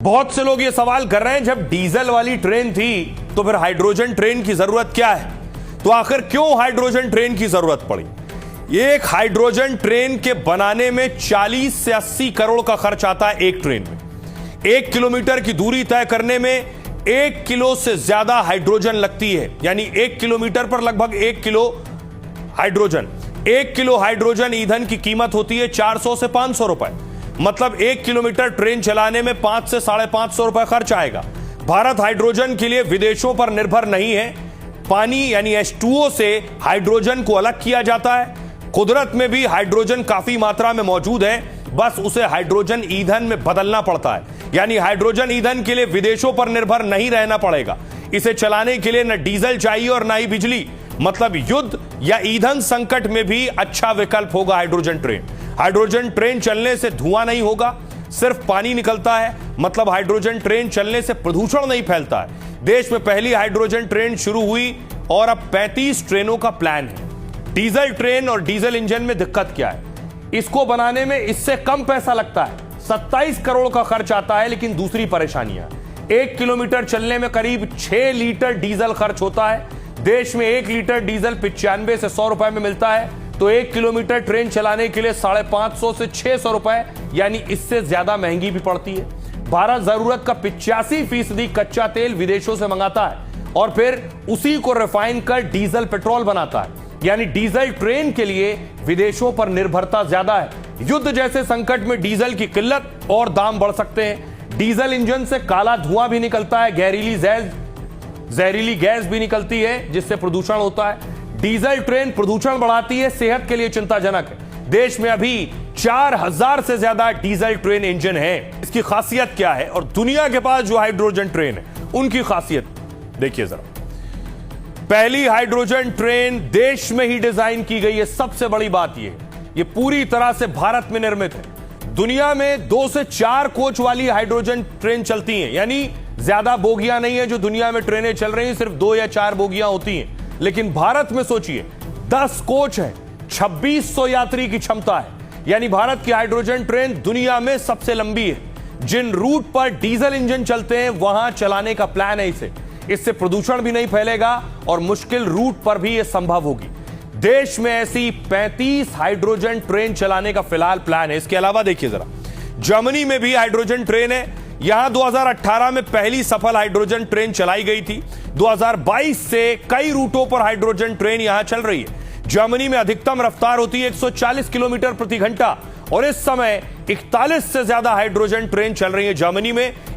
बहुत से लोग ये सवाल कर रहे हैं, जब डीजल वाली ट्रेन थी तो फिर हाइड्रोजन ट्रेन की जरूरत क्या है। तो आखिर क्यों हाइड्रोजन ट्रेन की जरूरत पड़ी। एक हाइड्रोजन ट्रेन के बनाने में 40 से 80 करोड़ का खर्च आता है एक ट्रेन में। 1 किलोमीटर की दूरी तय करने में 1 किलो से ज्यादा हाइड्रोजन लगती है, यानी 1 किलोमीटर पर लगभग 1 किलो हाइड्रोजन। 1 किलो हाइड्रोजन ईंधन की कीमत होती है 400 से 500 रुपए। मतलब 1 किलोमीटर ट्रेन चलाने में 5 से 550 रुपए खर्च आएगा। भारत हाइड्रोजन के लिए विदेशों पर निर्भर नहीं है। पानी यानी H2O से हाइड्रोजन को अलग किया जाता है। कुदरत में भी हाइड्रोजन काफी मात्रा में मौजूद है, बस उसे हाइड्रोजन ईंधन में बदलना पड़ता है। यानी हाइड्रोजन ईंधन के लिए विदेशों पर निर्भर नहीं रहना पड़ेगा। इसे चलाने के लिए न डीजल चाहिए और न ही बिजली। मतलब युद्ध या ईंधन संकट में भी अच्छा विकल्प होगा हाइड्रोजन ट्रेन। हाइड्रोजन ट्रेन चलने से धुआं नहीं होगा, सिर्फ पानी निकलता है। मतलब हाइड्रोजन ट्रेन चलने से प्रदूषण नहीं फैलता है। देश में पहली हाइड्रोजन ट्रेन शुरू हुई और अब 35 ट्रेनों का प्लान है। डीजल ट्रेन और डीजल इंजन में दिक्कत क्या है। इसको बनाने में इससे कम पैसा लगता है, 27 करोड़ का खर्च आता है। लेकिन दूसरी परेशानियां, 1 किलोमीटर चलने में करीब 6 लीटर डीजल खर्च होता है। देश में 1 लीटर डीजल 95 से 100 रुपए में मिलता है, तो 1 किलोमीटर ट्रेन चलाने के लिए 550 से 600 रुपए, यानी इससे ज्यादा महंगी भी पड़ती है। भारत जरूरत का 85% कच्चा तेल विदेशों से मंगाता है और फिर उसी को रिफाइन कर डीजल पेट्रोल बनाता है। यानी डीजल ट्रेन के लिए विदेशों पर निर्भरता ज्यादा है। युद्ध जैसे संकट में डीजल की किल्लत और दाम बढ़ सकते हैं। डीजल इंजन से काला धुआं भी निकलता है, जहरीली गैस भी निकलती है, जिससे प्रदूषण होता है। डीजल ट्रेन प्रदूषण बढ़ाती है, सेहत के लिए चिंताजनक है। देश में अभी 4000 से ज्यादा डीजल ट्रेन इंजन है। इसकी खासियत क्या है और दुनिया के पास जो हाइड्रोजन ट्रेन है उनकी खासियत देखिए जरा। पहली हाइड्रोजन ट्रेन देश में ही डिजाइन की गई है। सबसे बड़ी बात ये पूरी तरह से भारत में निर्मित है। दुनिया में 2 से 4 कोच वाली हाइड्रोजन ट्रेन चलती हैं, यानी ज्यादा बोगियां नहीं है जो दुनिया में ट्रेनें चल रही हैं, सिर्फ 2 या 4 बोगियां होती हैं। लेकिन भारत में सोचिए 10 कोच है, 2600 यात्री की क्षमता है। यानी भारत की हाइड्रोजन ट्रेन दुनिया में सबसे लंबी है। जिन रूट पर डीजल इंजन चलते हैं वहां चलाने का प्लान है इससे प्रदूषण भी नहीं फैलेगा और मुश्किल रूट पर भी यह संभव होगी। देश में ऐसी 35 हाइड्रोजन ट्रेन चलाने का फिलहाल प्लान है। इसके अलावा देखिए जरा, जर्मनी में भी हाइड्रोजन ट्रेन है। यहां 2018 में पहली सफल हाइड्रोजन ट्रेन चलाई गई थी। 2022 से कई रूटों पर हाइड्रोजन ट्रेन यहां चल रही है। जर्मनी में अधिकतम रफ्तार होती है 140 किलोमीटर प्रति घंटा और इस समय 41 से ज्यादा हाइड्रोजन ट्रेन चल रही है जर्मनी में।